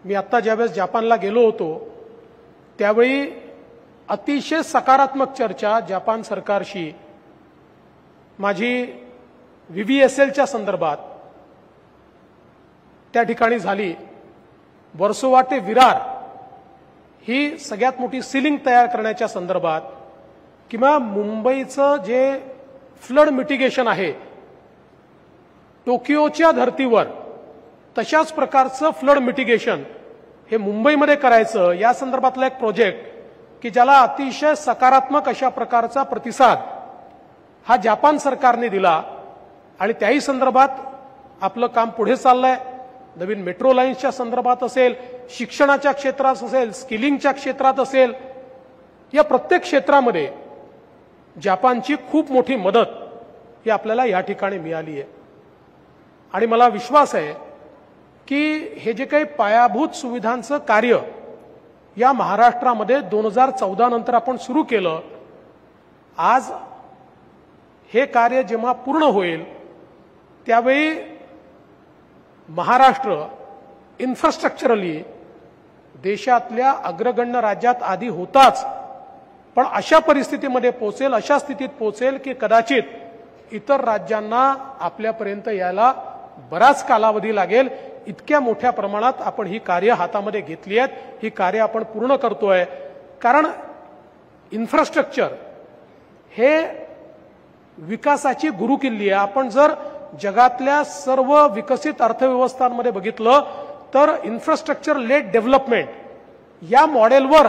मी आत्ता ज्यावेळेस जपानला गेलो होतो त्यावेळी अतिशय सकारात्मक चर्चा जपान सरकारशी माझी व्हीव्हीएसएलच्या संदर्भात त्या ठिकाणी झाली। वर्सोवा ते विरार ही सगळ्यात मोठी सीलिंग तयार करण्याच्या संदर्भात किंवा मुंबईचं जे फ्लड मिटिगेशन आहे टोकियोच्या धर्तीवर तशाच प्रकारचं फ्लड मिटिगेशन हे मुंबईमध्ये करायचं या संदर्भातला एक प्रोजेक्ट की ज्याला अतिशय सकारात्मक अशा प्रकारचा प्रतिसाद हा जपान सरकारने दिला आणि त्याही संदर्भात आपलं काम पुढे चाललंय। नवीन मेट्रो लाईन्सच्या संदर्भात असेल, शिक्षणाच्या क्षेत्रात असेल, स्किलिंगच्या क्षेत्रात असेल, या प्रत्येक क्षेत्रामध्ये जपानची खूप मोठी मदत ही आपल्याला या ठिकाणी मिळाली आहे। आणि मला विश्वास आहे की हे जे काही पायाभूत सुविधांचं कार्य या महाराष्ट्रामध्ये 2014 नंतर आपण सुरू केलं, आज हे कार्य जेव्हा पूर्ण होईल त्यावेळी महाराष्ट्र इन्फ्रास्ट्रक्चरली देशातल्या अग्रगण्य राज्यात आधी होताच, पण अशा परिस्थितीमध्ये पोहोचेल, अशा स्थितीत पोहोचेल की कदाचित इतर राज्यांना आपल्यापर्यंत यायला बराच कालावधी लागेल। इतक्या मोठ्या प्रमाणात आपण ही कार्य हातामध्ये घेतली आहेत, ही कार्य आपण पूर्ण करतोय। कारण इन्फ्रास्ट्रक्चर हे विकासाची गुरुकिल्ली आहे। आपण जर जगातल्या सर्व विकसित अर्थव्यवस्थांमध्ये बघितलं तर इन्फ्रास्ट्रक्चर लेड डेव्हलपमेंट या मॉडेलवर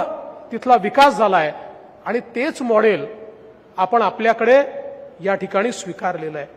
तिथला विकास झालाय आणि तेच मॉडेल आपण आपल्याकडे या ठिकाणी स्वीकारलेलं आहे।